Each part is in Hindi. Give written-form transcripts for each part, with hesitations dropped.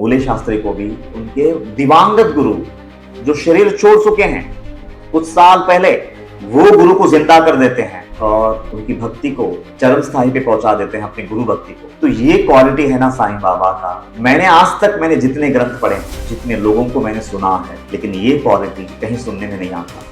मूले शास्त्री को भी उनके दिवंगत गुरु जो शरीर छोड़ चुके हैं कुछ साल पहले, वो गुरु को जिंदा कर देते हैं और उनकी भक्ति को चरम स्थाई पे पहुंचा देते हैं, अपनी गुरु भक्ति को। तो ये क्वालिटी है ना साईं बाबा का। मैंने जितने ग्रंथ पढ़े, जितने लोगों को मैंने सुना है, लेकिन ये क्वालिटी कहीं सुनने में नहीं आता।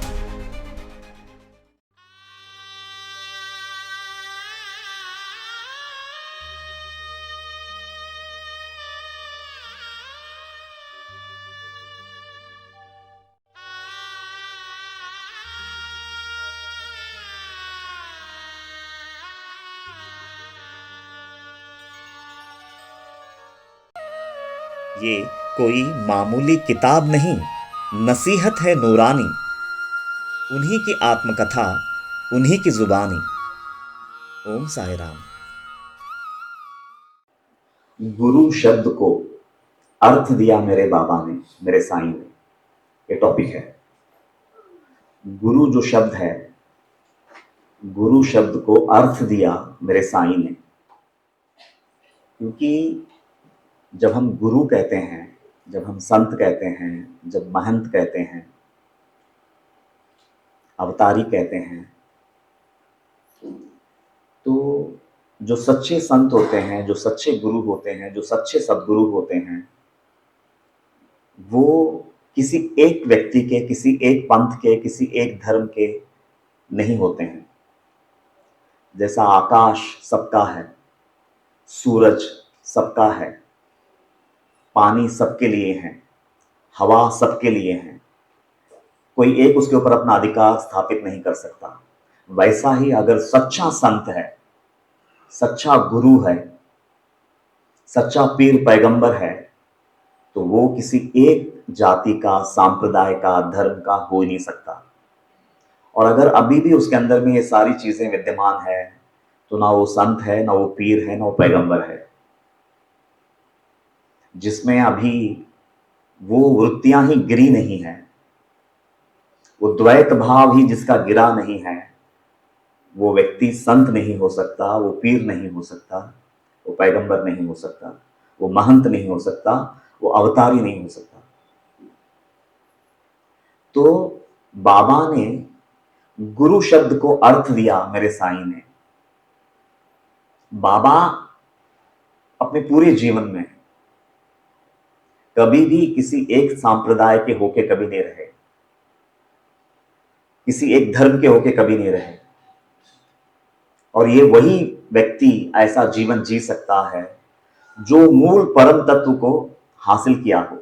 ये कोई मामूली किताब नहीं, नसीहत है नूरानी, उन्हीं की आत्मकथा, उन्हीं की जुबानी। ओम साई राम। गुरु शब्द को अर्थ दिया मेरे बाबा ने, मेरे साईं ने। ये टॉपिक है। गुरु जो शब्द है, गुरु शब्द को अर्थ दिया मेरे साईं ने। क्योंकि जब हम गुरु कहते हैं, जब हम संत कहते हैं, जब महंत कहते हैं, अवतारी कहते हैं, तो जो सच्चे संत होते हैं, जो सच्चे गुरु होते हैं, जो सच्चे सद्गुरु होते हैं, वो किसी एक व्यक्ति के, किसी एक पंथ के, किसी एक धर्म के नहीं होते हैं। जैसा आकाश सबका है, सूरज सबका है, पानी सबके लिए है, हवा सबके लिए है, कोई एक उसके ऊपर अपना अधिकार स्थापित नहीं कर सकता। वैसा ही अगर सच्चा संत है, सच्चा गुरु है, सच्चा पीर पैगंबर है, तो वो किसी एक जाति का, सांप्रदाय का, धर्म का हो ही नहीं सकता। और अगर अभी भी उसके अंदर में ये सारी चीजें विद्यमान है, तो ना वो संत है, ना वो पीर है, ना वो पैगंबर है। जिसमें अभी वो वृत्तियां ही गिरी नहीं है, वो द्वैत भाव ही जिसका गिरा नहीं है, वो व्यक्ति संत नहीं हो सकता, वो पीर नहीं हो सकता, वो पैगंबर नहीं हो सकता, वो महंत नहीं हो सकता, वो अवतारी नहीं हो सकता। तो बाबा ने गुरु शब्द को अर्थ दिया मेरे साईं ने। बाबा अपने पूरे जीवन में कभी भी किसी एक सांप्रदाय के होके कभी नहीं रहे, किसी एक धर्म के होके कभी नहीं रहे। और ये वही व्यक्ति ऐसा जीवन जी सकता है जो मूल परम तत्व को हासिल किया हो,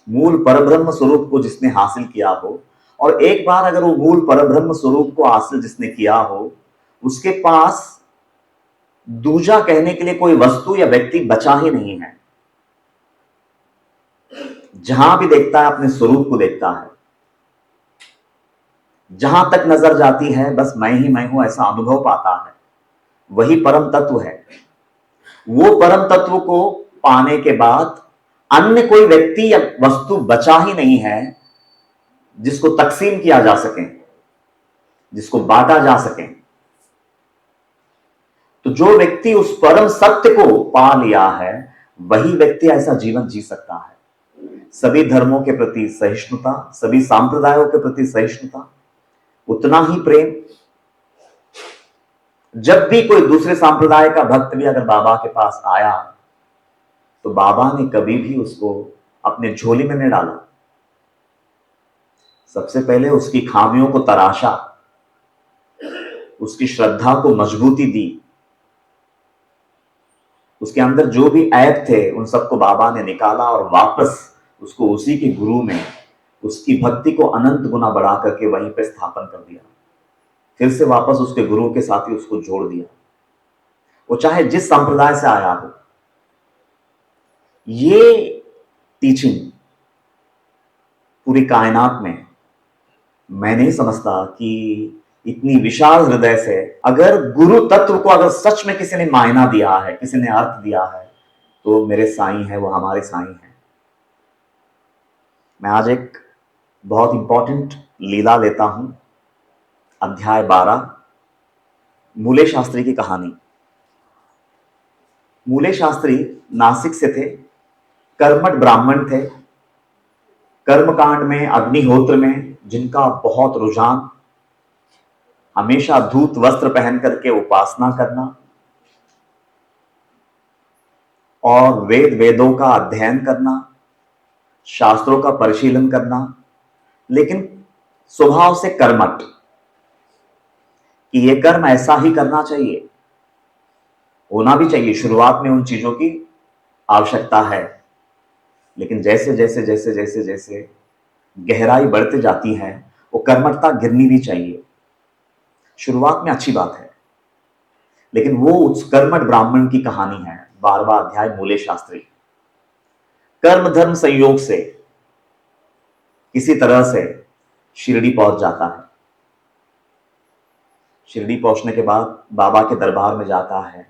मूल परब्रह्म स्वरूप को जिसने हासिल किया हो। और एक बार अगर वो मूल परब्रह्म स्वरूप को हासिल जिसने किया हो, उसके पास दूजा कहने के लिए कोई वस्तु या व्यक्ति बचा ही नहीं है। जहां भी देखता है अपने स्वरूप को देखता है, जहां तक नजर जाती है बस मैं ही मैं हूं ऐसा अनुभव पाता है। वही परम तत्व है। वो परम तत्व को पाने के बाद अन्य कोई व्यक्ति या वस्तु बचा ही नहीं है जिसको तकसीम किया जा सके, जिसको बांटा जा सके। तो जो व्यक्ति उस परम सत्य को पा लिया है, वही व्यक्ति ऐसा जीवन जी सकता है। सभी धर्मों के प्रति सहिष्णुता, सभी सांप्रदायों के प्रति सहिष्णुता, उतना ही प्रेम। जब भी कोई दूसरे सांप्रदाय का भक्त भी अगर बाबा के पास आया, तो बाबा ने कभी भी उसको अपने झोली में नहीं डाला। सबसे पहले उसकी खामियों को तराशा, उसकी श्रद्धा को मजबूती दी, उसके अंदर जो भी ऐप थे उन सबको बाबा ने निकाला और वापस उसको उसी के गुरु में उसकी भक्ति को अनंत गुना बढ़ा करके वहीं पे स्थापन कर दिया। फिर से वापस उसके गुरु के साथ ही उसको जोड़ दिया, वो चाहे जिस संप्रदाय से आया हो। ये टीचिंग पूरी कायनात में मैं नहीं समझता कि इतनी विशाल हृदय से अगर गुरु तत्व को अगर सच में किसी ने मायना दिया है, किसी ने अर्थ दिया है, तो मेरे साईं है, वो हमारे साईं है। मैं आज एक बहुत इंपॉर्टेंट लीला लेता हूं। अध्याय 12, मूले शास्त्री की कहानी। मूले शास्त्री नासिक से थे, कर्मठ ब्राह्मण थे, कर्मकांड में, अग्निहोत्र में जिनका बहुत रुझान, हमेशा धूत वस्त्र पहन करके उपासना करना और वेदों का अध्ययन करना, शास्त्रों का परिशीलन करना, लेकिन स्वभाव से कर्मठ, कि ये कर्म ऐसा ही करना चाहिए, होना भी चाहिए। शुरुआत में उन चीजों की आवश्यकता है, लेकिन जैसे जैसे जैसे जैसे जैसे गहराई बढ़ती जाती है, वो कर्मठता गिरनी भी चाहिए। शुरुआत में अच्छी बात है, लेकिन वो उस कर्मठ ब्राह्मण की कहानी है। 12वां अध्याय मूले शास्त्री कर्म धर्म संयोग से किसी तरह से शिरडी पहुंच जाता है। शिरडी पहुंचने के बाद बाबा के दरबार में जाता है,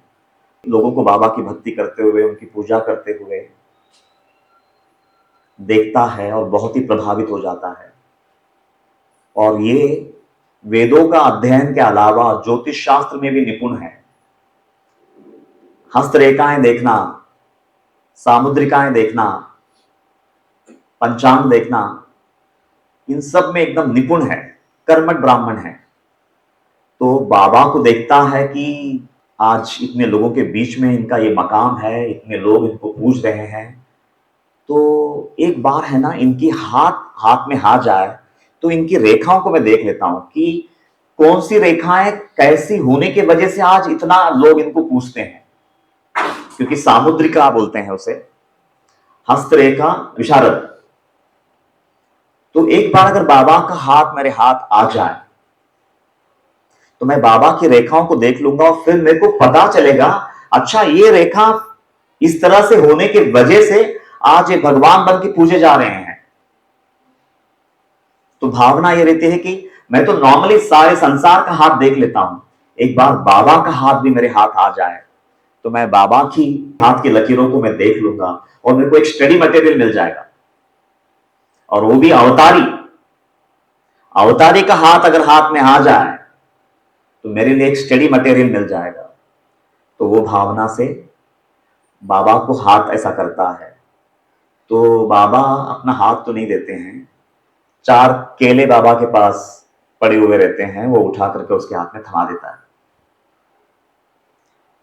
लोगों को बाबा की भक्ति करते हुए, उनकी पूजा करते हुए देखता है और बहुत ही प्रभावित हो जाता है। और ये वेदों का अध्ययन के अलावा ज्योतिष शास्त्र में भी निपुण है। हस्तरेखाएं देखना, सामुद्रिकाएं देखना, पंचांग देखना, इन सब में एकदम निपुण है, कर्मठ ब्राह्मण है। तो बाबा को देखता है कि आज इतने लोगों के बीच में इनका ये मकाम है, इतने लोग इनको पूज रहे हैं, तो एक बार है ना, इनकी हाथ में हाथ जाए तो इनकी रेखाओं को मैं देख लेता हूं कि कौन सी रेखाएं कैसी होने की वजह से आज इतना लोग इनको पूछते हैं। क्योंकि सामुद्रिका बोलते हैं उसे, हस्तरेखा विशारद। तो एक बार अगर बाबा का हाथ मेरे हाथ आ जाए तो मैं बाबा की रेखाओं को देख लूंगा और फिर मेरे को पता चलेगा, अच्छा ये रेखा इस तरह से होने की वजह से आज ये भगवान बन के पूजे जा रहे हैं। तो भावना ये रहती है कि मैं तो नॉर्मली सारे संसार का हाथ देख लेता हूं, एक बार बाबा का हाथ भी मेरे हाथ आ जाए तो मैं बाबा की हाथ की लकीरों को मैं देख लूंगा और मेरे को एक स्टडी मटेरियल मिल जाएगा। और वो भी अवतारी का हाथ अगर हाथ में आ जाए तो मेरे लिए एक स्टडी मटेरियल मिल जाएगा। तो वो भावना से बाबा को हाथ ऐसा करता है। तो बाबा अपना हाथ तो नहीं देते हैं, 4 केले बाबा के पास पड़े हुए रहते हैं, वो उठा करके उसके हाथ में थमा देता है।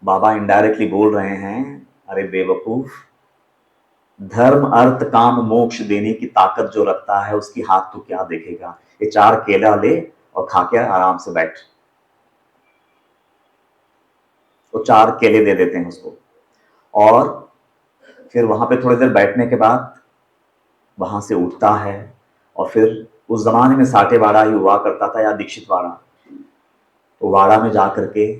बाबा इनडायरेक्टली बोल रहे हैं, अरे बेवकूफ, धर्म अर्थ काम मोक्ष देने की ताकत जो रखता है उसकी हाथ तो क्या देखेगा, ये 4 केला ले और खा के आराम से बैठ। वो 4 केले दे देते हैं उसको और फिर वहां पे थोड़ी देर बैठने के बाद वहां से उठता है। और फिर उस जमाने में साठे वाड़ा ही हुआ करता था या दीक्षित वाड़ा, तो वाड़ा में जा करके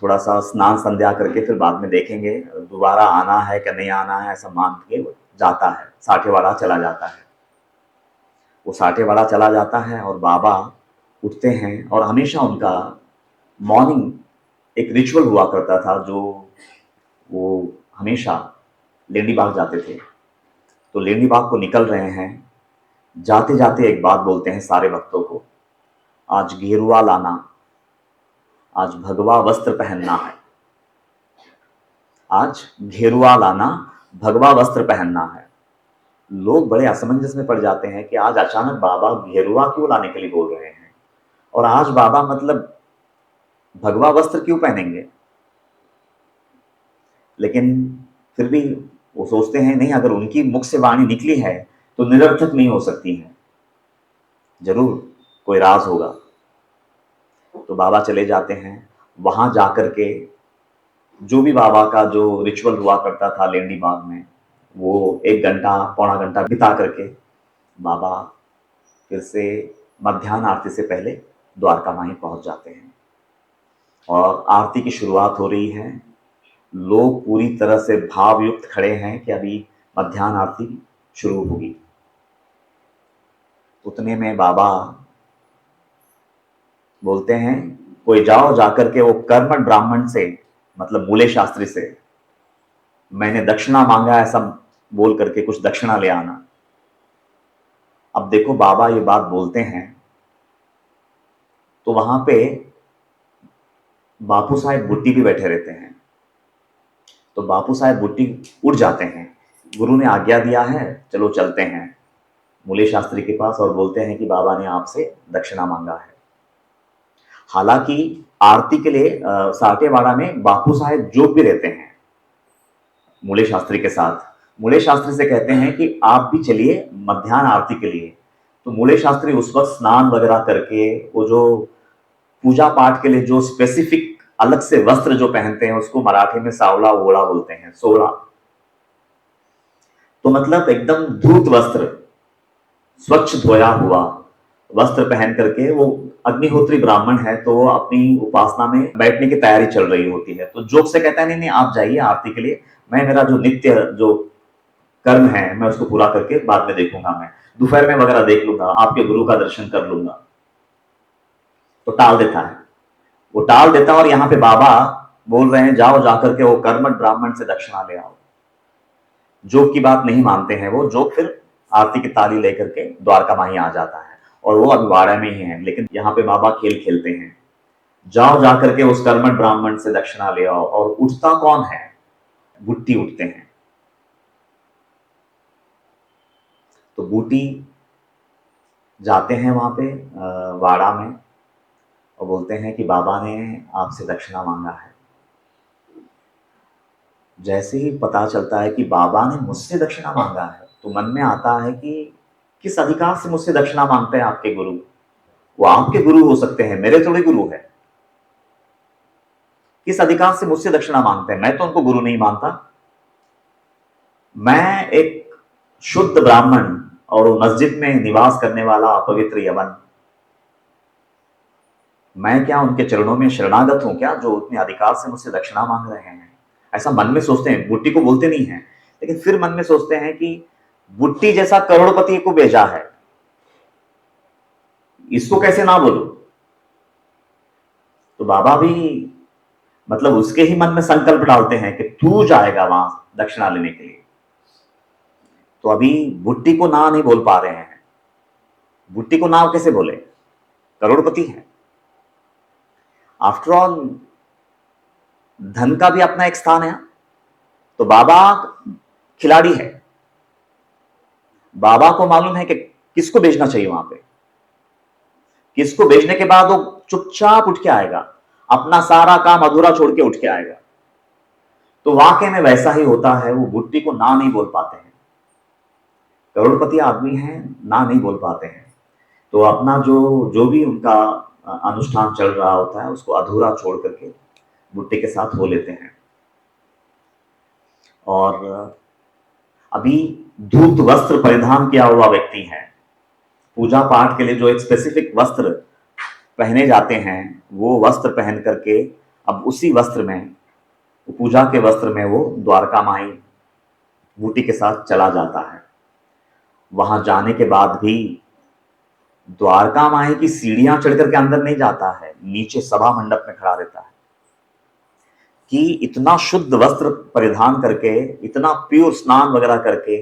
थोड़ा सा स्नान संध्या करके फिर बाद में देखेंगे दोबारा आना है कि नहीं आना है, ऐसा मान के जाता है, साठे वाड़ा चला जाता है। वो साठे वाड़ा चला जाता है और बाबा उठते हैं। और हमेशा उनका मॉर्निंग एक रिचुअल हुआ करता था, जो वो हमेशा लेंडी बाग जाते थे। तो लेंडी बाग को निकल रहे हैं, जाते जाते एक बात बोलते हैं सारे भक्तों को, आज गेरुआ लाना, आज भगवा वस्त्र पहनना है, आज घेरुआ लाना, भगवा वस्त्र पहनना है। लोग बड़े असमंजस में पड़ जाते हैं कि आज अचानक बाबा घेरुआ क्यों लाने के लिए बोल रहे हैं, और आज बाबा मतलब भगवा वस्त्र क्यों पहनेंगे। लेकिन फिर भी वो सोचते हैं नहीं, अगर उनकी मुख से वाणी निकली है तो निरर्थक नहीं हो सकती है, जरूर कोई राज होगा। तो बाबा चले जाते हैं, वहां जाकर के जो भी बाबा का जो रिचुअल हुआ करता था लेंडी बाग में, वो 1 घंटा पौना घंटा बिता करके बाबा फिर से मध्याह्न आरती से पहले द्वारका माई पहुंच जाते हैं। और आरती की शुरुआत हो रही है, लोग पूरी तरह से भावयुक्त खड़े हैं कि अभी मध्याह्न आरती शुरू होगी। उतने में बाबा बोलते हैं, कोई जाओ जाकर के वो कर्मठ ब्राह्मण से, मतलब मूले शास्त्री से, मैंने दक्षिणा मांगा ऐसा बोल करके कुछ दक्षिणा ले आना। अब देखो बाबा ये बात बोलते हैं तो वहां पे बापू साहेब बुट्टी भी बैठे रहते हैं। तो बापू साहेब बुट्टी उठ जाते हैं। गुरु ने आज्ञा दिया है, चलो चलते हैं मूले शास्त्री के पास और बोलते हैं कि बाबा ने आपसे दक्षिणा मांगा है। हालांकि आरती के लिए साटेवाड़ा में बापू साहेब जोग भी रहते हैं मूले शास्त्री के साथ। मूले शास्त्री से कहते हैं कि आप भी चलिए मध्याह्न आरती के लिए। तो मूले शास्त्री उस वक्त स्नान वगैरह करके वो जो पूजा पाठ के लिए जो स्पेसिफिक अलग से वस्त्र जो पहनते हैं उसको मराठी में सावला ओड़ा बोलते हैं, सोड़ा। तो मतलब एकदम धूत वस्त्र, स्वच्छ धोया हुआ वस्त्र पहन करके वो अग्निहोत्री ब्राह्मण है, तो वो अपनी उपासना में बैठने की तैयारी चल रही होती है। तो जोक से कहता है नहीं नहीं आप जाइए आरती के लिए, मैं मेरा जो नित्य जो कर्म है मैं उसको पूरा करके बाद में देखूंगा, मैं दोपहर में वगैरह देख लूंगा, आपके गुरु का दर्शन कर लूंगा। तो टाल देता है, वो टाल देता है और यहाँ पे बाबा बोल रहे हैं जाओ जाकर के वो कर्मठ ब्राह्मण से दक्षिणा ले आओ। जोग की बात नहीं मानते हैं वो, जोग फिर आरती की ताली लेकर के द्वारका माही आ जाता है और वो अभिवाड़ा में ही है। लेकिन यहाँ पे बाबा खेल खेलते हैं, जाओ जाकर के उस कर्मठ ब्राह्मण से दक्षिणा ले आओ। और उठता कौन है? बुट्टी उठते हैं। तो बूटी जाते हैं वहां पे वाड़ा में और बोलते हैं कि बाबा ने आपसे दक्षिणा मांगा है। जैसे ही पता चलता है कि बाबा ने मुझसे दक्षिणा मांगा है तो मन में आता है कि किस अधिकार से मुझसे दक्षिणा मांगते हैं आपके गुरु? वो आपके गुरु हो सकते हैं, मेरे थोड़े गुरु है। किस अधिकार से मुझसे दक्षिणा मांगते हैं? मैं तो उनको गुरु नहीं मानता। मैं एक शुद्ध ब्राह्मण और मस्जिद में निवास करने वाला अपवित्र यवन, मैं क्या उनके चरणों में शरणागत हूं क्या जो उतने अधिकार से मुझसे दक्षिणा मांग रहे हैं? ऐसा मन में सोचते हैं। बुट्टी को बोलते नहीं है, लेकिन फिर मन में सोचते हैं कि बुट्टी जैसा करोड़पति को भेजा है, इसको कैसे ना बोलूं? तो बाबा भी मतलब उसके ही मन में संकल्प डालते हैं कि तू जाएगा वहां दक्षिणा लेने के लिए। तो अभी बुट्टी को ना नहीं बोल पा रहे हैं। बुट्टी को ना कैसे बोले? करोड़पति है। आफ्टर ऑल धन का भी अपना एक स्थान है। तो बाबा खिलाड़ी है, बाबा को मालूम है कि किसको भेजना चाहिए वहां पे। किसको भेजने के बाद वो चुपचाप उठ के आएगा, अपना सारा काम अधूरा छोड़ के उठ के आएगा। तो वाकई में वैसा ही होता है, वो बुट्टी को ना नहीं बोल पाते हैं। करोड़पति आदमी हैं, ना नहीं बोल पाते हैं। तो अपना जो जो भी उनका अनुष्ठान चल रहा होता है उसको अधूरा छोड़ करके बुट्टी के साथ हो लेते हैं। और अभी धूत वस्त्र परिधान किया हुआ व्यक्ति है, पूजा पाठ के लिए जो एक स्पेसिफिक वस्त्र पहने जाते हैं वो वस्त्र पहन करके अब उसी वस्त्र में, पूजा के वस्त्र में वो द्वारका माई बूटी के साथ चला जाता है। वहां जाने के बाद भी द्वारका माई की सीढ़ियां चढ़ करके अंदर नहीं जाता है, नीचे सभा मंडप में खड़ा रहता है कि इतना शुद्ध वस्त्र परिधान करके, इतना प्योर स्नान वगैरह करके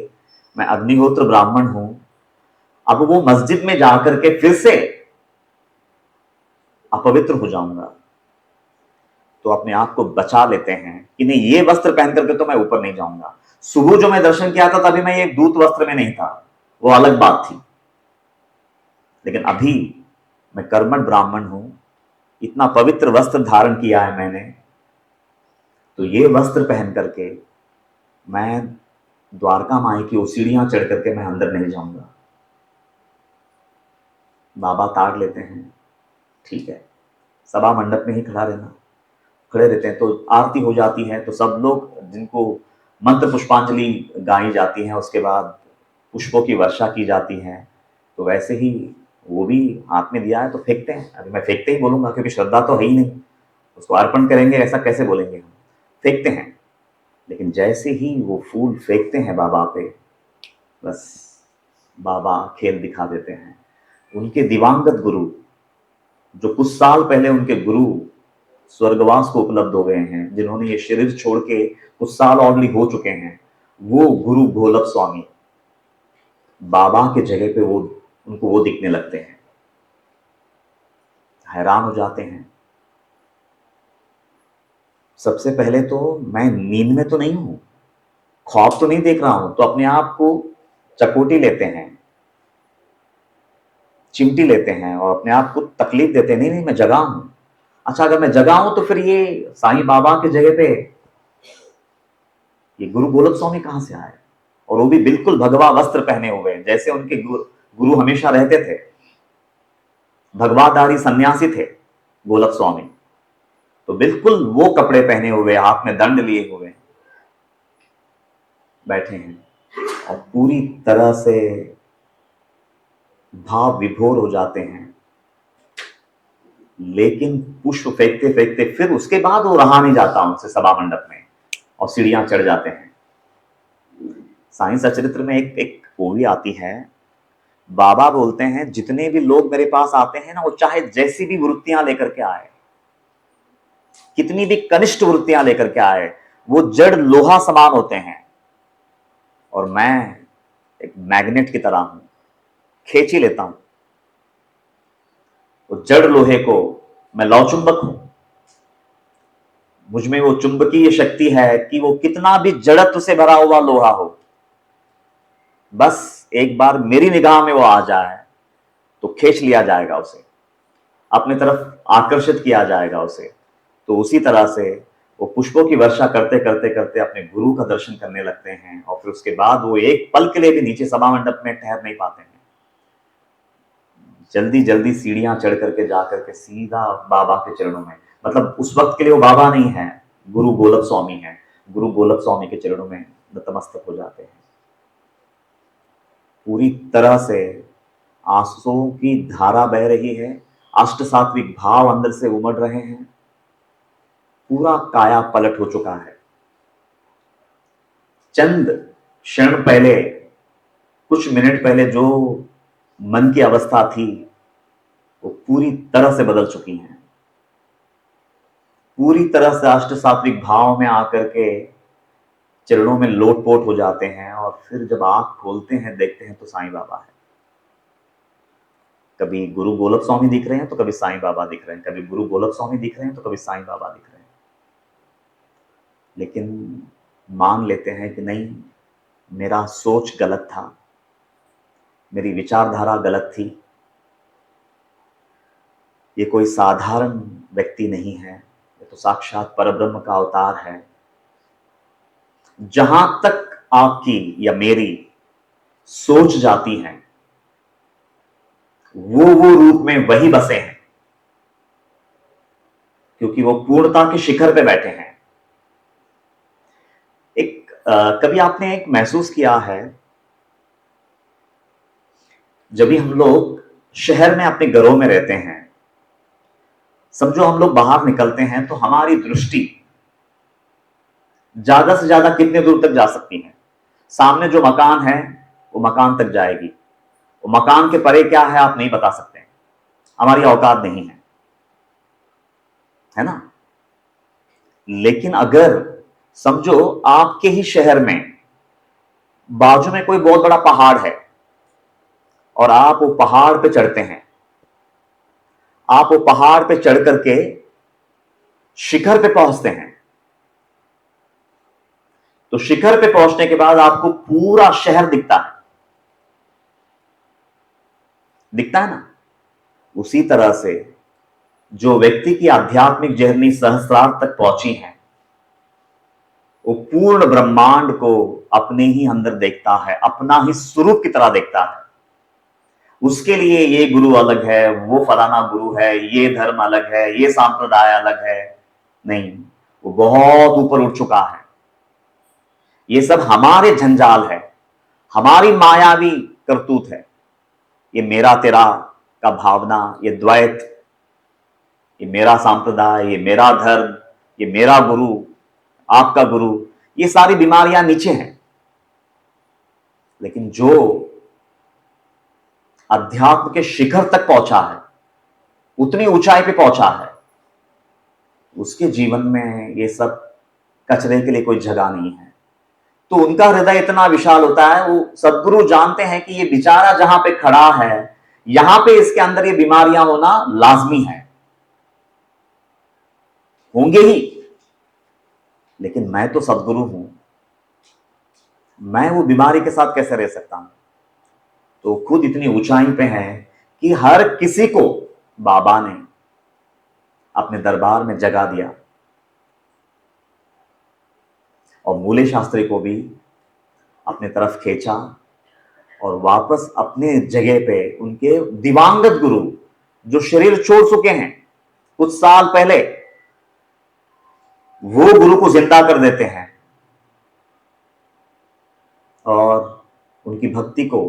मैं अग्निहोत्र ब्राह्मण हूं, अब वो मस्जिद में जाकर के फिर से अपवित्र हो जाऊंगा। तो अपने आप को बचा लेते हैं कि नहीं, ये वस्त्र पहन करके तो मैं ऊपर नहीं जाऊंगा। सुबह जो मैं दर्शन किया था तभी मैं एक दूत वस्त्र में नहीं था, वो अलग बात थी। लेकिन अभी मैं कर्मठ ब्राह्मण हूं, इतना पवित्र वस्त्र धारण किया है मैंने, तो ये वस्त्र पहन करके मैं द्वारका माई की सीढ़ियां चढ़ करके मैं अंदर नहीं जाऊंगा। बाबा ताड़ लेते हैं, ठीक है सभा मंडप में ही खड़े रहते हैं। तो आरती हो जाती है तो सब लोग जिनको मंत्र पुष्पांजलि गाई जाती है, उसके बाद पुष्पों की वर्षा की जाती है। तो वैसे ही वो भी हाथ में दिया है तो फेंकते हैं। अभी मैं फेंकते ही बोलूंगा क्योंकि श्रद्धा तो है ही नहीं, उसको अर्पण करेंगे ऐसा कैसे बोलेंगे हम, फेंकते हैं। लेकिन जैसे ही वो फूल फेंकते हैं बाबा पे, बस बाबा खेल दिखा देते हैं। उनके दिवंगत गुरु, जो कुछ साल पहले उनके गुरु स्वर्गवास को उपलब्ध हो गए हैं, जिन्होंने ये शरीर छोड़ के कुछ साल ऑलरेडी हो चुके हैं, वो गुरु गोलक स्वामी बाबा के जगह पे वो उनको वो दिखने लगते हैं। हैरान हो जाते हैं, सबसे पहले तो मैं नींद में तो नहीं हूं, ख्वाब तो नहीं देख रहा हूं, तो अपने आप को चकोटी लेते हैं, चिमटी लेते हैं और अपने आप को तकलीफ देते हैं, नहीं नहीं मैं जगा हूं। अच्छा, अगर मैं जगा हूं तो फिर ये साईं बाबा की जगह पे ये गुरु गोलक स्वामी कहां से आए, और वो भी बिल्कुल भगवा वस्त्र पहने हुए, जैसे उनके गुरु हमेशा रहते थे। भगवाधारी सन्यासी थे गोलक स्वामी, तो बिल्कुल वो कपड़े पहने हुए, हाथ में दंड लिए हुए बैठे हैं और पूरी तरह से भाव विभोर हो जाते हैं। लेकिन पुष्प फेंकते फेंकते फिर उसके बाद वो रहा नहीं जाता उनसे सभा मंडप में, और सीढ़ियां चढ़ जाते हैं। साईं सचरित्र में एक एक पोवी आती है, बाबा बोलते हैं जितने भी लोग मेरे पास आते हैं ना, वो चाहे जैसी भी वृत्तियां लेकर के आए, कितनी भी कनिष्ठ वृत्तियां लेकर के आए, वो जड़ लोहा समान होते हैं, और मैं एक मैग्नेट की तरह हूं, खींच ही लेता हूं। वो जड़ लोहे को मैं लौचुंबक हूं, मुझ में वो चुंबकीय शक्ति है कि वो कितना भी जड़त्व से भरा हुआ लोहा हो, बस एक बार मेरी निगाह में वो आ जाए तो खींच लिया जाएगा, उसे अपनी तरफ आकर्षित किया जाएगा उसे। तो उसी तरह से वो पुष्पों की वर्षा करते करते करते अपने गुरु का दर्शन करने लगते हैं, और फिर उसके बाद वो एक पल के लिए भी नीचे सभा मंडप में ठहर नहीं पाते हैं। जल्दी जल्दी सीढ़ियां चढ़ करके जा करके सीधा बाबा के चरणों में, मतलब उस वक्त के लिए वो बाबा नहीं है, गुरु गोलक स्वामी है, गुरु गोलक स्वामी के चरणों में नतमस्तक हो जाते हैं। पूरी तरह से आंसुओं की धारा बह रही है, अष्ट सात्विक भाव अंदर से उमड़ रहे हैं, पूरा काया पलट हो चुका है। चंद क्षण पहले, कुछ मिनट पहले जो मन की अवस्था थी, वो पूरी तरह से बदल चुकी है। पूरी तरह से अष्ट सात्विक भाव में आकर के चरणों में लोटपोट हो जाते हैं, और फिर जब आंख खोलते हैं देखते हैं तो साईं बाबा है। कभी गुरु गोलक स्वामी दिख रहे हैं तो कभी साईं बाबा दिख रहे हैं, कभी गुरु गोलक स्वामी दिख रहे हैं तो कभी साईं बाबा दिख रहे हैं। लेकिन मान लेते हैं कि नहीं, मेरा सोच गलत था, मेरी विचारधारा गलत थी, ये कोई साधारण व्यक्ति नहीं है, ये तो साक्षात परब्रह्म का अवतार है। जहां तक आपकी या मेरी सोच जाती है, वो रूप में वही बसे हैं, क्योंकि वो पूर्णता के शिखर पे बैठे हैं। कभी आपने एक महसूस किया है, जब भी हम लोग शहर में अपने घरों में रहते हैं, समझो हम लोग बाहर निकलते हैं तो हमारी दृष्टि ज्यादा से ज्यादा कितने दूर तक जा सकती है? सामने जो मकान है वो मकान तक जाएगी, वो मकान के परे क्या है आप नहीं बता सकते, हमारी औकात नहीं है ना। लेकिन अगर समझो आपके ही शहर में बाजू में कोई बहुत बड़ा पहाड़ है, और आप वो पहाड़ पे चढ़ते हैं, आप वो पहाड़ पे चढ़ करके शिखर पे पहुंचते हैं, तो शिखर पे पहुंचने के बाद आपको पूरा शहर दिखता है ना। उसी तरह से जो व्यक्ति की आध्यात्मिक जर्नी सहस्रार्थ तक पहुंची है, वो पूर्ण ब्रह्मांड को अपने ही अंदर देखता है, अपना ही स्वरूप की तरह देखता है। उसके लिए ये गुरु अलग है, वो फलाना गुरु है, ये धर्म अलग है, ये सांप्रदाय अलग है, नहीं, वो बहुत ऊपर उठ चुका है। ये सब हमारे जंजाल है, हमारी मायावी करतूत है, ये मेरा तेरा का भावना, ये द्वैत, ये मेरा सांप्रदाय, ये मेरा धर्म, ये मेरा गुरु, आपका गुरु, ये सारी बीमारियां नीचे हैं। लेकिन जो अध्यात्म के शिखर तक पहुंचा है, उतनी ऊंचाई पे पहुंचा है, उसके जीवन में ये सब कचरे के लिए कोई जगह नहीं है। तो उनका हृदय इतना विशाल होता है, वो सद्गुरु जानते हैं कि ये बेचारा जहां पे खड़ा है, यहां पे इसके अंदर ये बीमारियां होना लाजमी है, होंगे ही। लेकिन मैं तो सद्गुरु हूं, मैं वो बीमारी के साथ कैसे रह सकता हूं? तो खुद इतनी ऊंचाई पे है कि हर किसी को बाबा ने अपने दरबार में जगा दिया, और मूले शास्त्री को भी अपने तरफ खींचा, और वापस अपने जगह पे उनके दिवंगत गुरु जो शरीर छोड़ चुके हैं कुछ साल पहले, वो गुरु को जिंदा कर देते हैं और उनकी भक्ति को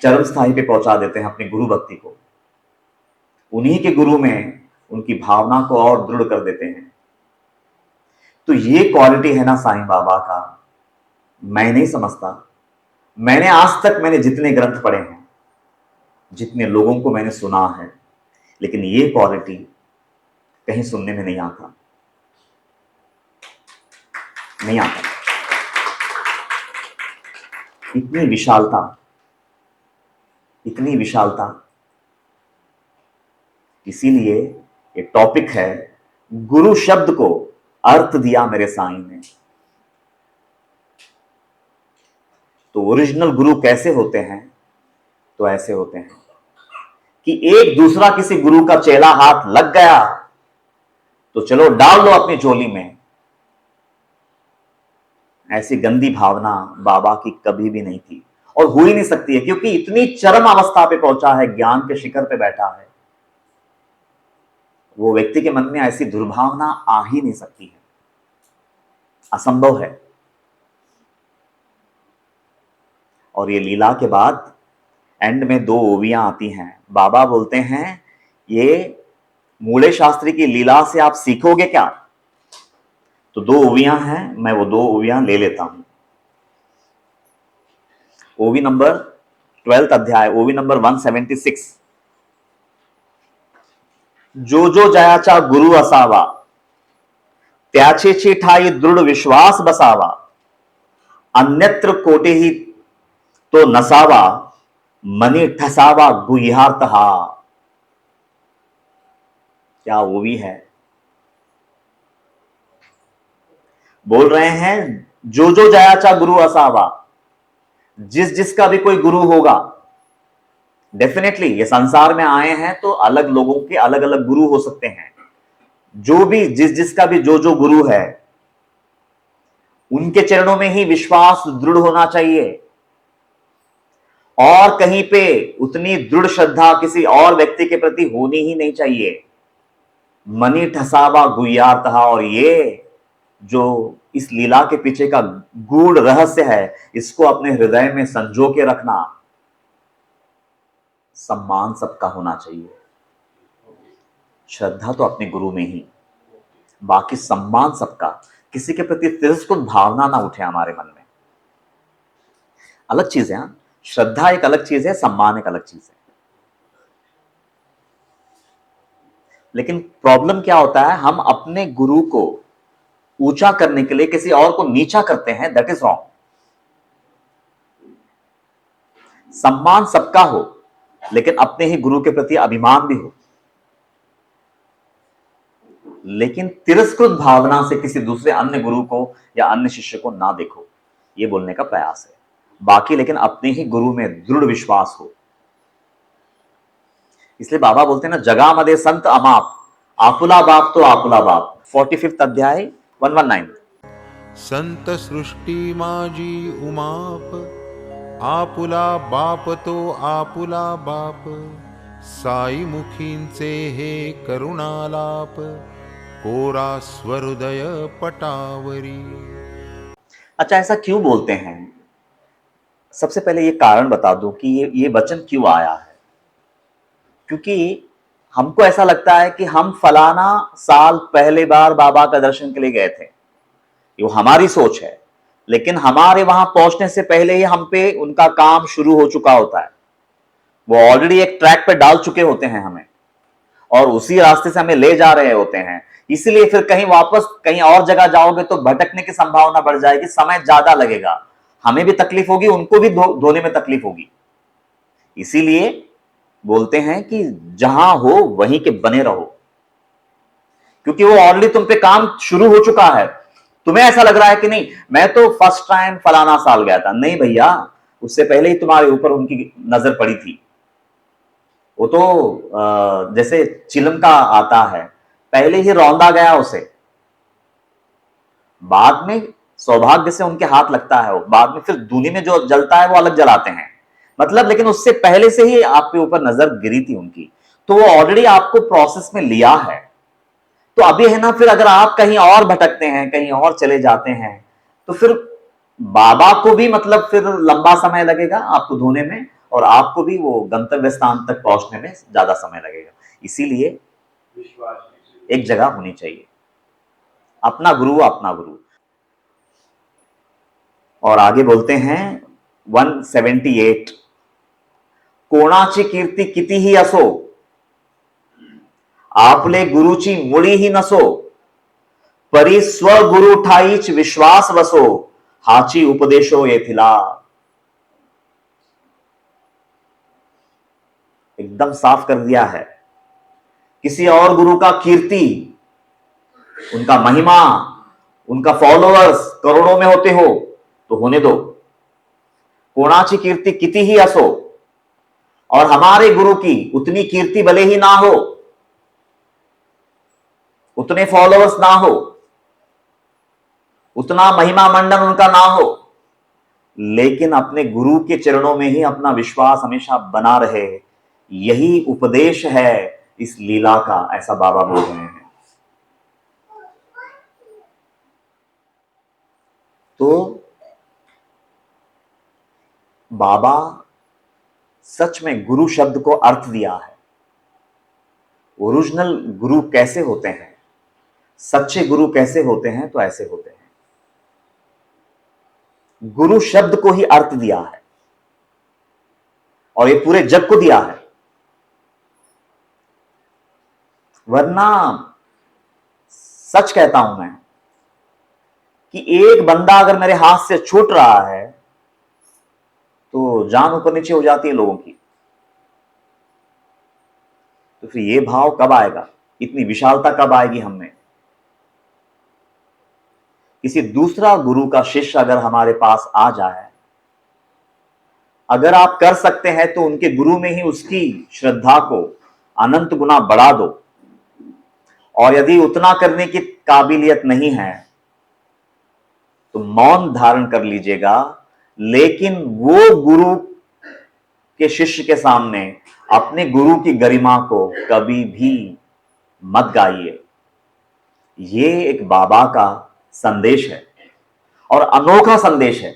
चरम स्थाई पे पहुंचा देते हैं, अपनी गुरु भक्ति को उन्हीं के गुरु में उनकी भावना को और दृढ़ कर देते हैं। तो ये क्वालिटी है ना साईं बाबा का, मैं नहीं समझता। मैंने आज तक जितने ग्रंथ पढ़े हैं, जितने लोगों को मैंने सुना है, लेकिन ये क्वालिटी कहीं सुनने में नहीं आता, नहीं आता। इतनी विशालता, इतनी विशालता। इसीलिए ये टॉपिक है, गुरु शब्द को अर्थ दिया मेरे साईं ने। तो ओरिजिनल गुरु कैसे होते हैं? तो ऐसे होते हैं कि एक दूसरा किसी गुरु का चेला हाथ लग गया तो चलो डाल लो अपनी झोली में। ऐसी गंदी भावना बाबा की कभी भी नहीं थी और हो ही नहीं सकती है, क्योंकि इतनी चरम अवस्था पे पहुंचा है, ज्ञान के शिखर पे बैठा है। वो व्यक्ति के मन में ऐसी दुर्भावना आ ही नहीं सकती है, असंभव है। और ये लीला के बाद एंड में 2 ओवियां आती हैं। बाबा बोलते हैं, ये मूले शास्त्री की लीला से आप सीखोगे क्या? तो 2 ओवियां हैं, मैं वो 2 ओवियां ले लेता हूं। ओवी नंबर 12th अध्याय, ओवी नंबर 176। जो जो जयाचा गुरु असावा, त्याचे ठाई दृढ़ विश्वास बसावा, अन्यत्र कोटेही तो नसावा, मनी ठसावा गुह्यार्थ हा। क्या वो भी है? बोल रहे हैं, जो जो जयाचा गुरु असावा, जिस जिसका भी कोई गुरु होगा, डेफिनेटली ये संसार में आए हैं तो अलग लोगों के अलग अलग गुरु हो सकते हैं। जो भी जिस जिसका भी जो जो गुरु है, उनके चरणों में ही विश्वास दृढ़ होना चाहिए, और कहीं पे उतनी दृढ़ श्रद्धा किसी और व्यक्ति के प्रति होनी ही नहीं चाहिए। मनी ठसावा गुह्यार्थ। और ये जो इस लीला के पीछे का गूढ़ रहस्य है, इसको अपने हृदय में संजो के रखना। सम्मान सबका होना चाहिए, श्रद्धा तो अपने गुरु में ही, बाकी सम्मान सबका। किसी के प्रति तिरस्कृत भावना ना उठे हमारे मन में। अलग चीज है, श्रद्धा एक अलग चीज है, सम्मान एक अलग चीज है। लेकिन प्रॉब्लम क्या होता है, हम अपने गुरु को ऊंचा करने के लिए किसी और को नीचा करते हैं। That is wrong. सम्मान सबका हो, लेकिन अपने ही गुरु के प्रति अभिमान भी हो। लेकिन तिरस्कृत भावना से किसी दूसरे अन्य गुरु को या अन्य शिष्य को ना देखो, यह बोलने का प्रयास है। बाकी लेकिन अपने ही गुरु में दृढ़ विश्वास हो। इसलिए बाबा बोलते हैं ना, जगा मदे संत अमाप, आपुला बाप तो आपुला बाप। 45th अध्याय 119। संत सृष्टि माजी उमाप, आपुला बाप तो आपुला बाप, साई मुखींचे हे करुणालाप, कोरा स्वहृदय पटावरी। अच्छा, ऐसा क्यों बोलते हैं? सबसे पहले ये कारण बता दूं कि ये वचन क्यों आया है। क्योंकि हमको ऐसा लगता है कि हम फलाना साल पहले बार बाबा का दर्शन के लिए गए थे, ये हमारी सोच है। लेकिन हमारे वहां पहुंचने से पहले ही हम पे उनका काम शुरू हो चुका होता है। वो ऑलरेडी एक ट्रैक पे डाल चुके होते हैं हमें, और उसी रास्ते से हमें ले जा रहे होते हैं। इसलिए फिर कहीं वापस कहीं और जगह जाओगे तो भटकने की संभावना बढ़ जाएगी, समय ज्यादा लगेगा, हमें भी तकलीफ होगी, उनको भी धोने में तकलीफ होगी। इसीलिए बोलते हैं कि जहां हो वहीं के बने रहो। क्योंकि वो ऑलरेडी तुम पे काम शुरू हो चुका है। तुम्हें ऐसा लग रहा है कि नहीं मैं तो फर्स्ट टाइम फलाना साल गया था, नहीं भैया, उससे पहले ही तुम्हारे ऊपर उनकी नजर पड़ी थी। वो तो जैसे चिलम का आता है, पहले ही रौंदा गया उसे, बाद में सौभाग्य से उनके हाथ लगता है, वो बाद में फिर दूनी में जो जलता है वो अलग जलाते हैं, मतलब, लेकिन उससे पहले से ही आपके ऊपर नजर गिरी थी उनकी, तो वो ऑलरेडी आपको प्रोसेस में लिया है। तो अभी है ना, फिर अगर आप कहीं और भटकते हैं, कहीं और चले जाते हैं, तो फिर बाबा को भी मतलब फिर लंबा समय लगेगा आपको धोने में, और आपको भी वो गंतव्य स्थान तक पहुंचने में ज्यादा समय लगेगा। इसीलिए एक जगह होनी चाहिए, अपना गुरु अपना गुरु। और आगे बोलते हैं 178, कोणाची कीर्ती कितीही असो, आपले गुरुची मुळी ही नसो, परी स्वगुरु ठाईच विश्वास बसो, हाची उपदेशो येथिला। एकदम साफ कर दिया है। किसी और गुरु का कीर्ति, उनका महिमा, उनका फॉलोअर्स करोड़ों में होते हो तो होने दो, कोणाची कीर्ति किती ही असो, और हमारे गुरु की उतनी कीर्ति भले ही ना हो, उतने फॉलोअर्स ना हो, उतना महिमा मंडन उनका ना हो, लेकिन अपने गुरु के चरणों में ही अपना विश्वास हमेशा बना रहे, यही उपदेश है इस लीला का, ऐसा बाबा बोल रहे हैं। तो बाबा सच में गुरु शब्द को अर्थ दिया है। ओरिजिनल गुरु कैसे होते हैं, सच्चे गुरु कैसे होते हैं, तो ऐसे होते हैं। गुरु शब्द को ही अर्थ दिया है, और ये पूरे जग को दिया है। वरना सच कहता हूं मैं कि एक बंदा अगर मेरे हाथ से छूट रहा है तो जान ऊपर नीचे हो जाती है लोगों की। तो फिर ये भाव कब आएगा, इतनी विशालता कब आएगी हम में? किसी दूसरा गुरु का शिष्य अगर हमारे पास आ जाए, अगर आप कर सकते हैं तो उनके गुरु में ही उसकी श्रद्धा को अनंत गुना बढ़ा दो, और यदि उतना करने की काबिलियत नहीं है तो मौन धारण कर लीजिएगा, लेकिन वो गुरु के शिष्य के सामने अपने गुरु की गरिमा को कभी भी मत गाइए। ये एक बाबा का संदेश है, और अनोखा संदेश है।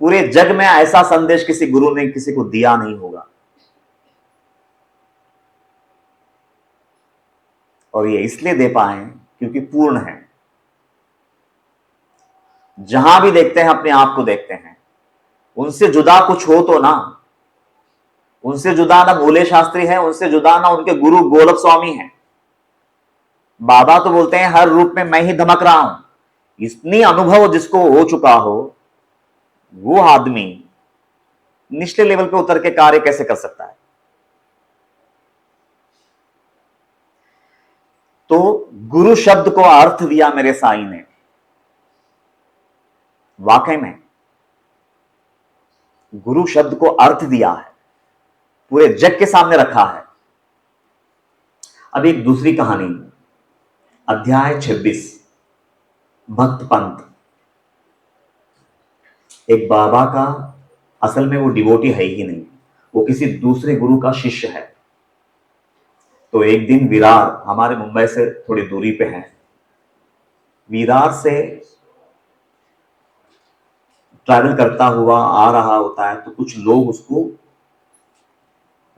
पूरे जग में ऐसा संदेश किसी गुरु ने किसी को दिया नहीं होगा, और ये इसलिए दे पाए क्योंकि पूर्ण है। जहां भी देखते हैं अपने आप को देखते हैं, उनसे जुदा कुछ हो तो ना, उनसे जुदा ना भोले शास्त्री है, उनसे जुदा ना उनके गुरु गोलक स्वामी हैं। बाबा तो बोलते हैं हर रूप में मैं ही धमक रहा हूं। इतनी अनुभव जिसको हो चुका हो, वो आदमी निचले लेवल पे उतर के कार्य कैसे कर सकता है? तो गुरु शब्द को अर्थ दिया मेरे साईं ने, वाकई में गुरु शब्द को अर्थ दिया है, पूरे जग के सामने रखा है। अब एक दूसरी कहानी, अध्याय 26, भक्त पंथ। एक बाबा का, असल में वो डिवोटी है ही नहीं, वो किसी दूसरे गुरु का शिष्य है। तो एक दिन विरार, हमारे मुंबई से थोड़ी दूरी पे है, विरार से ट्रैवल करता हुआ आ रहा होता है, तो कुछ लोग उसको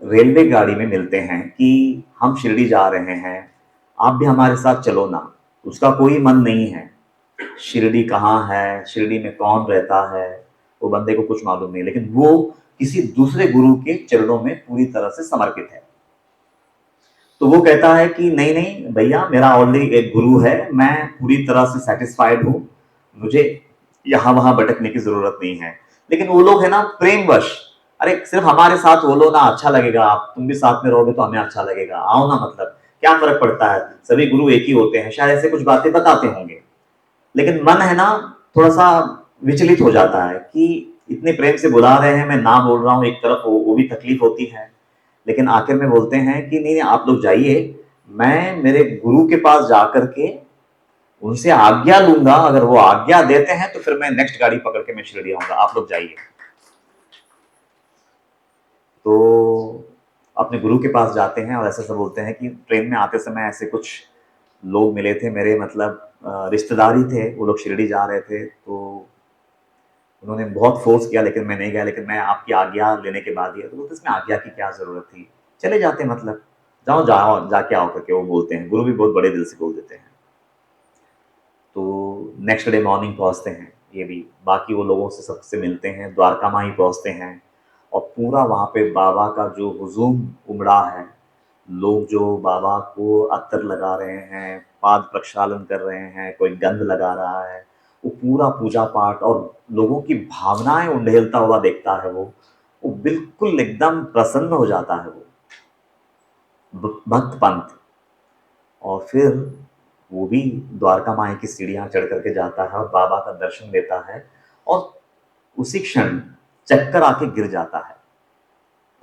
रेलवे गाड़ी में मिलते हैं कि हम शिरडी जा रहे हैं, आप भी हमारे साथ चलो ना। उसका कोई मन नहीं है, शिरडी कहाँ है, शिरडी में कौन रहता है, वो बंदे को कुछ मालूम नहीं, लेकिन वो किसी दूसरे गुरु के चरणों में पूरी तरह से समर्पित है। तो वो कहता है कि नहीं नहीं भैया, मेरा ऑलरेडी एक गुरु है, मैं पूरी तरह से सेटिस्फाइड हूं, मुझे यहां वहां भटकने की जरूरत नहीं है। लेकिन वो लोग है ना प्रेमवश, अरे सिर्फ हमारे साथ हो लो ना, अच्छा लगेगा, आप तुम भी साथ में रहोगे तो हमें अच्छा लगेगा, आओ ना, मतलब क्या फर्क पड़ता है, सभी गुरु एक ही होते हैं, शायद ऐसे कुछ बातें बताते होंगे। लेकिन मन है ना थोड़ा सा विचलित हो जाता है कि इतने प्रेम से बुला रहे हैं, मैं ना बोल रहा हूं, एक तरफ वो भी तकलीफ होती है। लेकिन आखिर में बोलते हैं कि नहीं आप लोग जाइए, मैं मेरे गुरु के पास जाकर के उनसे आज्ञा लूंगा, अगर वो आज्ञा देते हैं तो फिर मैं नेक्स्ट गाड़ी पकड़ के मैं शिरडी आऊंगा, आप लोग जाइए। तो अपने गुरु के पास जाते हैं और ऐसा सब बोलते हैं कि ट्रेन में आते समय ऐसे कुछ लोग मिले थे मेरे, मतलब रिश्तेदार ही थे, वो लोग शिरडी जा रहे थे, तो उन्होंने बहुत फोर्स किया लेकिन मैं नहीं गया, लेकिन मैं आपकी आज्ञा लेने के बाद ही। तो बोलते इसमें आज्ञा की क्या जरूरत थी, चले जाते, मतलब जाओ जाओ जाके आओ करके वो बोलते हैं। गुरु भी बहुत बड़े दिल से बोल देते हैं। तो नेक्स्ट डे मॉर्निंग पहुंचते हैं, ये भी बाकी वो लोगों से सबसे मिलते हैं, द्वारका माँ ही पहुंचते हैं, और पूरा वहाँ पे बाबा का जो हुजूम उमड़ा है, लोग जो बाबा को अत्तर लगा रहे हैं, पाद प्रक्षालन कर रहे हैं, कोई गंध लगा रहा है, वो पूरा पूजा पाठ और लोगों की भावनाएं उंडेलता हुआ देखता है वो बिल्कुल एकदम प्रसन्न हो जाता है वो भक्त पंथ। और फिर वो भी द्वारका माई की सीढ़ियां चढ़ करके जाता है और बाबा का दर्शन देता है, और उसी क्षण चक्कर आके गिर जाता है,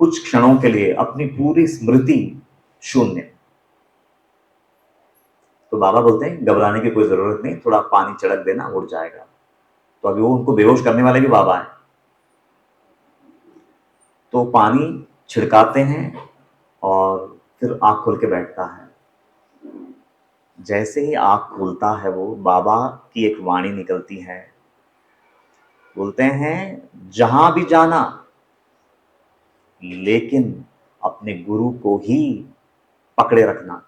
कुछ क्षणों के लिए अपनी पूरी स्मृति शून्य। तो बाबा बोलते हैं घबराने की कोई जरूरत नहीं, थोड़ा पानी छिड़क देना, उड़ जाएगा। तो अभी वो उनको बेहोश करने वाले भी बाबा है। तो पानी छिड़काते हैं और फिर आंख खोल के बैठता है। जैसे ही आंख खोलता है वो, बाबा की एक वाणी निकलती है, बोलते हैं जहां भी जाना लेकिन अपने गुरु को ही पकड़े रखना।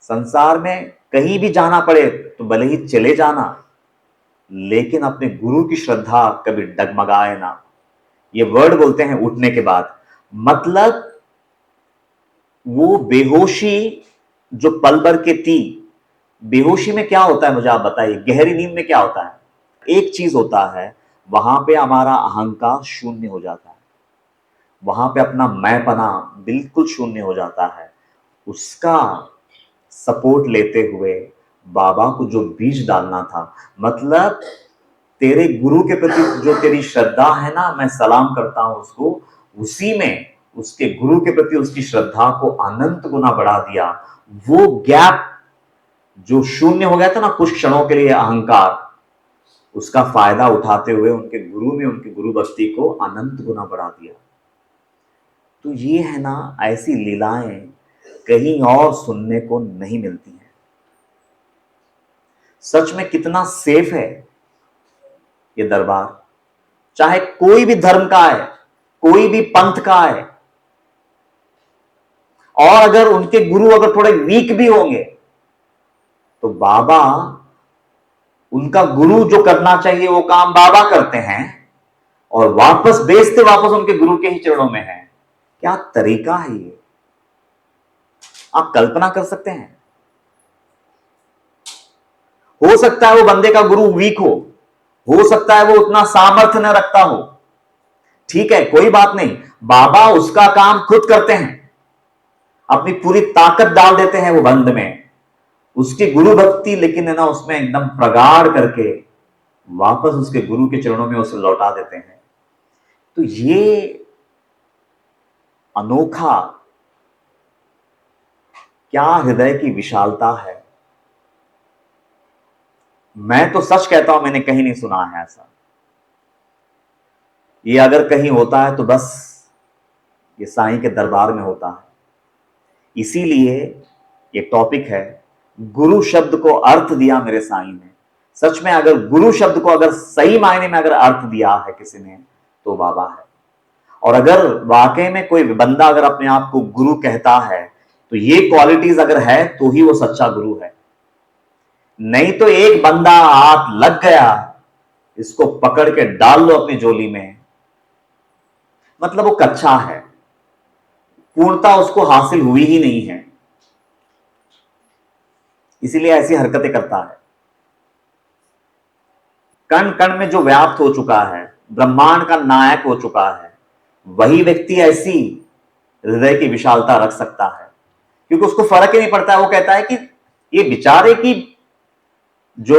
संसार में कहीं भी जाना पड़े तो भले ही चले जाना, लेकिन अपने गुरु की श्रद्धा कभी डगमगाए ना। ये वर्ड बोलते हैं उठने के बाद। मतलब वो बेहोशी जो पल भर के थी, बेहोशी में क्या होता है मुझे आप बताइए, गहरी नींद में क्या होता है? एक चीज होता है, वहां पे हमारा अहंकार शून्य हो जाता है, वहां पे अपना मैंपना बिल्कुल शून्य हो जाता है। उसका सपोर्ट लेते हुए बाबा को जो बीज डालना था, मतलब तेरे गुरु के प्रति जो तेरी श्रद्धा है ना, मैं सलाम करता हूं उसको, उसी में उसके गुरु के प्रति उसकी श्रद्धा को अनंत गुना बढ़ा दिया। वो गैप जो शून्य हो गया था ना कुछ क्षणों के लिए अहंकार, उसका फायदा उठाते हुए उनके गुरु ने उनकी गुरु भक्ति को अनंत गुना बढ़ा दिया। तो ये है ना, ऐसी लीलाएं कहीं और सुनने को नहीं मिलती हैं। सच में कितना सेफ है ये दरबार, चाहे कोई भी धर्म का है, कोई भी पंथ का है, और अगर उनके गुरु अगर थोड़े वीक भी होंगे तो बाबा, उनका गुरु जो करना चाहिए वो काम बाबा करते हैं, और वापस बेचते वापस उनके गुरु के ही चरणों में है। क्या तरीका है ये, आप कल्पना कर सकते हैं? हो सकता है वो बंदे का गुरु वीक हो सकता है वो उतना सामर्थ्य न रखता हो, ठीक है, कोई बात नहीं, बाबा उसका काम खुद करते हैं, अपनी पूरी ताकत डाल देते हैं वो बंद में, उसकी गुरु भक्ति लेकिन है ना उसमें एकदम प्रगाढ़ करके वापस उसके गुरु के चरणों में उसे लौटा देते हैं। तो ये अनोखा, क्या हृदय की विशालता है। मैं तो सच कहता हूं मैंने कहीं नहीं सुना है ऐसा। ये अगर कहीं होता है तो बस ये साईं के दरबार में होता है। इसीलिए ये टॉपिक है, गुरु शब्द को अर्थ दिया मेरे साईं ने। सच में अगर गुरु शब्द को अगर सही मायने में अगर अर्थ दिया है किसी ने तो बाबा है। और अगर वाकई में कोई बंदा अगर अपने आप को गुरु कहता है तो ये क्वालिटीज अगर है तो ही वो सच्चा गुरु है। नहीं तो एक बंदा हाथ लग गया, इसको पकड़ के डाल लो अपनी झोली में, मतलब वो कच्चा है, पूर्णता उसको हासिल हुई ही नहीं है, इसीलिए ऐसी हरकतें करता है। कण कण में जो व्याप्त हो चुका है, ब्रह्मांड का नायक हो चुका है, वही व्यक्ति ऐसी हृदय की विशालता रख सकता है। क्योंकि उसको फर्क ही नहीं पड़ता है। वो कहता है कि ये बेचारे की जो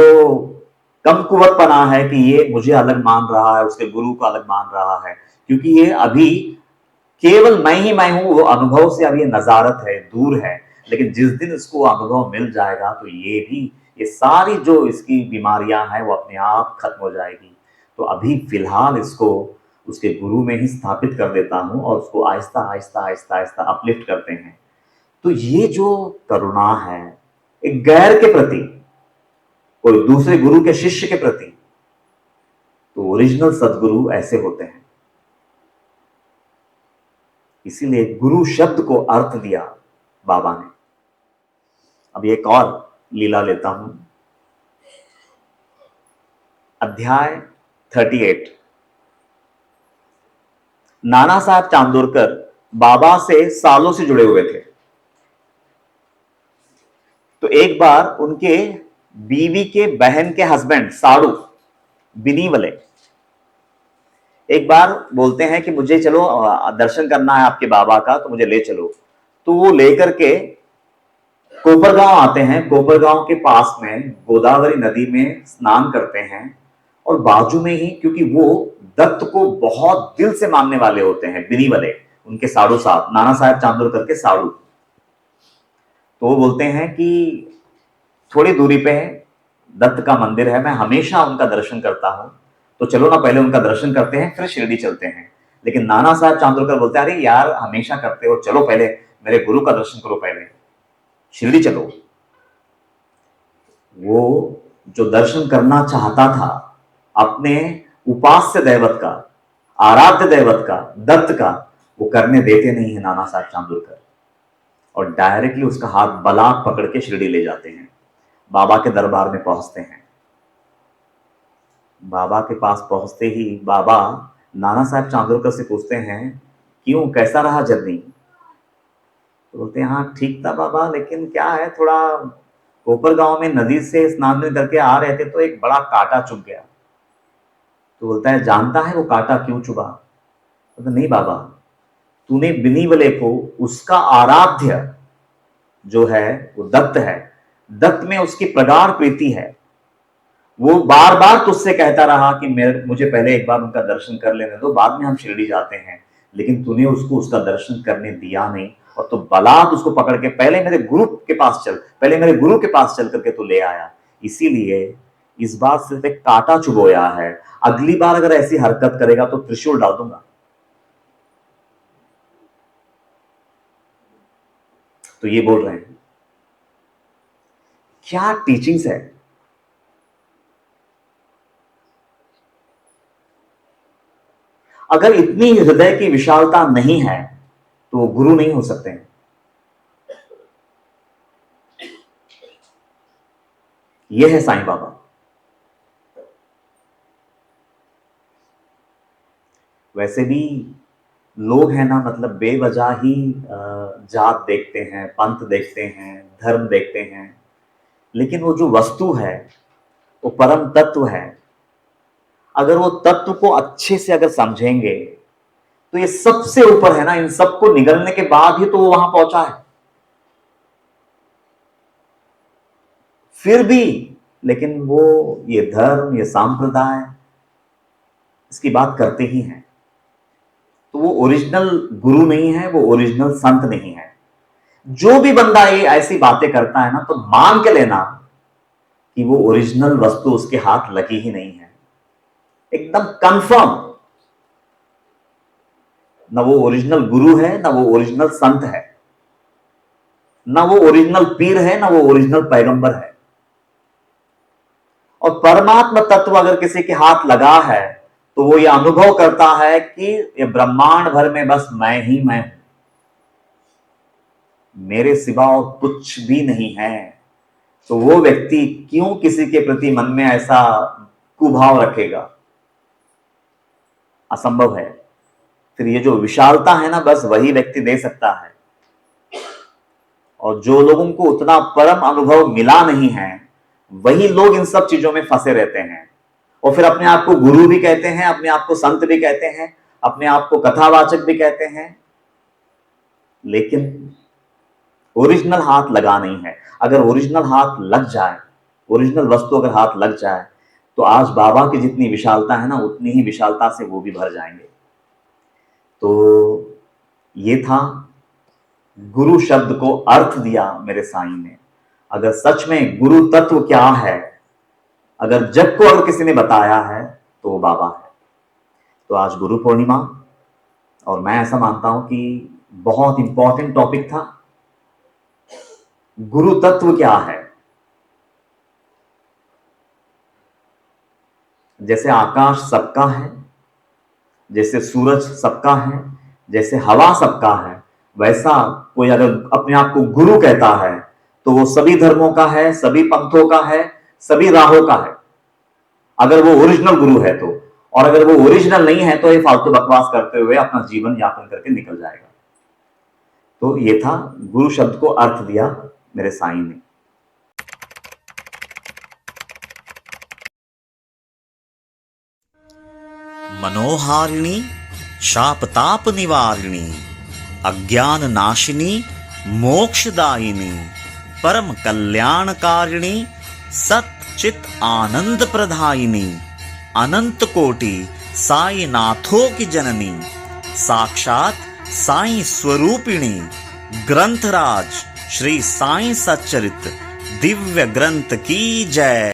कमकुवतपना है कि ये मुझे अलग मान रहा है, उसके गुरु को अलग मान रहा है, क्योंकि ये अभी केवल मैं ही मैं हूं, वो अनुभव से अभी नजारत है, दूर है। लेकिन जिस दिन इसको अनुभव मिल जाएगा तो ये सारी जो इसकी बीमारियां हैं वो अपने आप खत्म हो जाएगी। तो अभी फिलहाल इसको उसके गुरु में ही स्थापित कर देता हूं और उसको आहिस्ता आहिस्ता आहिस्ता आहिस्ता अपलिफ्ट करते हैं। तो ये जो करुणा है एक गैर के प्रति, कोई दूसरे गुरु के शिष्य के प्रति, तो ओरिजिनल सदगुरु ऐसे होते हैं। इसीलिए गुरु शब्द को अर्थ दिया बाबा ने। अब एक और लीला लेता हूं। अध्याय 38। नाना साहब चांदोरकर बाबा से सालों से जुड़े हुए थे। तो एक बार उनके बीवी के बहन के हस्बैंड साड़ू बिनीवले एक बार बोलते हैं कि मुझे चलो दर्शन करना है आपके बाबा का, तो मुझे ले चलो। तो वो लेकर के कोपरगांव आते हैं। कोपरगांव के पास में गोदावरी नदी में स्नान करते हैं और बाजू में ही, क्योंकि वो दत्त को बहुत दिल से मानने वाले होते हैं बिनीवले, उनके साड़ू साहब, नाना साहब चांदोरकर के साड़ू। तो वो बोलते हैं कि थोड़ी दूरी पे दत्त का मंदिर है, मैं हमेशा उनका दर्शन करता हूं, तो चलो ना पहले उनका दर्शन करते हैं फिर शिरडी चलते हैं। लेकिन नाना साहब चांदोरकर बोलते हैं, अरे यार हमेशा करते हो, चलो पहले मेरे गुरु का दर्शन करो, पहले शिरडी चलो। वो जो दर्शन करना चाहता था अपने उपास्य दैवत का, आराध्य दैवत का, दत्त का, वो करने देते नहीं है नाना साहब चांदोरकर, और डायरेक्टली उसका हाथ बलाक पकड़ के शिरडी ले जाते हैं। बाबा के दरबार में पहुंचते हैं। बाबा के पास पहुंचते ही बाबा नाना साहब चांदोरकर से पूछते हैं, क्यों, कैसा रहा जर्नी? तो बोलते हैं, हाँ ठीक था बाबा, लेकिन क्या है, थोड़ा कोपरगांव में नदी से स्नान करके आ रहे थे तो एक बड़ा कांटा चुभ गया। तो बोलता है, जानता है वो कांटा क्यों चुभा? तो नहीं बाबा, तूने बिनीवले को, उसका आराध्य जो है वो दत्त है, दत्त में उसकी प्रगाढ़ प्रीति है, वो बार बार तुझसे कहता रहा कि मुझे पहले एक बार उनका दर्शन कर लेने दो, बाद में हम शिरडी जाते हैं, लेकिन तूने उसको उसका दर्शन करने दिया नहीं, और तो बलात् उसको पकड़ के पहले मेरे गुरु के पास चल, पहले मेरे गुरु के पास चल करके तो ले आया। इसीलिए इस बार सिर्फ एक कांटा चुभोया है, अगली बार अगर ऐसी हरकत करेगा तो त्रिशूल डाल दूंगा। तो ये बोल रहे हैं, क्या टीचिंग्स है। अगर इतनी हृदय की विशालता नहीं है तो वो गुरु नहीं हो सकते हैं। यह है साईं बाबा। वैसे भी लोग हैं ना, मतलब बेवजह ही जात देखते हैं, पंथ देखते हैं, धर्म देखते हैं, लेकिन वो जो वस्तु है वो परम तत्व है। अगर वो तत्व को अच्छे से अगर समझेंगे तो ये सबसे ऊपर है ना, इन सबको निगलने के बाद ही तो वो वहां पहुंचा है। फिर भी लेकिन वो ये धर्म, ये सांप्रदाय, इसकी बात करते ही हैं। तो वो ओरिजिनल गुरु नहीं है, वो ओरिजिनल संत नहीं है। जो भी बंदा ये ऐसी बातें करता है ना, तो मान के लेना कि वो ओरिजिनल वस्तु उसके हाथ लगी ही नहीं है, एकदम कंफर्म। ना वो ओरिजिनल गुरु है, ना वो ओरिजिनल संत है, ना वो ओरिजिनल पीर है, ना वो ओरिजिनल पैगंबर है। और परमात्मा तत्व अगर किसी के हाथ लगा है तो वो ये अनुभव करता है कि ये ब्रह्मांड भर में बस मैं ही मैं हूं, मेरे सिवा और कुछ भी नहीं है। तो वो व्यक्ति क्यों किसी के प्रति मन में ऐसा कुभाव रखेगा? असंभव है। फिर ये जो विशालता है ना, बस वही व्यक्ति दे सकता है। और जो लोगों को उतना परम अनुभव मिला नहीं है, वही लोग इन सब चीजों में फंसे रहते हैं, और फिर अपने आप को गुरु भी कहते हैं, अपने आप को संत भी कहते हैं, अपने आप को कथावाचक भी कहते हैं। लेकिन ओरिजिनल हाथ लगा नहीं है। अगर ओरिजिनल हाथ लग जाए, ओरिजिनल वस्तु अगर हाथ लग जाए, तो आज बाबा की जितनी विशालता है ना, उतनी ही विशालता से वो भी भर जाएंगे। तो ये था, गुरु शब्द को अर्थ दिया मेरे साईं ने। अगर सच में गुरु तत्व क्या है, अगर जग को अगर किसी ने बताया है, तो वो बाबा है। तो आज गुरु पूर्णिमा, और मैं ऐसा मानता हूं कि बहुत इंपॉर्टेंट टॉपिक था। गुरु तत्व क्या है? जैसे आकाश सबका है, जैसे सूरज सबका है, जैसे हवा सबका है, वैसा कोई अगर अपने आप को गुरु कहता है, तो वो सभी धर्मों का है, सभी पंथों का है, सभी राहों का है, अगर वो ओरिजिनल गुरु है तो। और अगर वो ओरिजिनल नहीं है तो ये फालतू बकवास करते हुए अपना जीवन यापन करके निकल जाएगा। तो ये था, गुरु शब्द को अर्थ दिया मेरे साईं ने। मनोहारिणी, शापताप निवारिणी, अज्ञान नाशिनी, मोक्षदायिनी, परम कल्याणकारिणी, सच्चित आनंद प्रदायिनी, अनंत कोटि साईनाथों की जननी, साक्षात साईं स्वरूपिणी, ग्रंथराज श्री साईं सच्चरित दिव्य ग्रंथ की जय।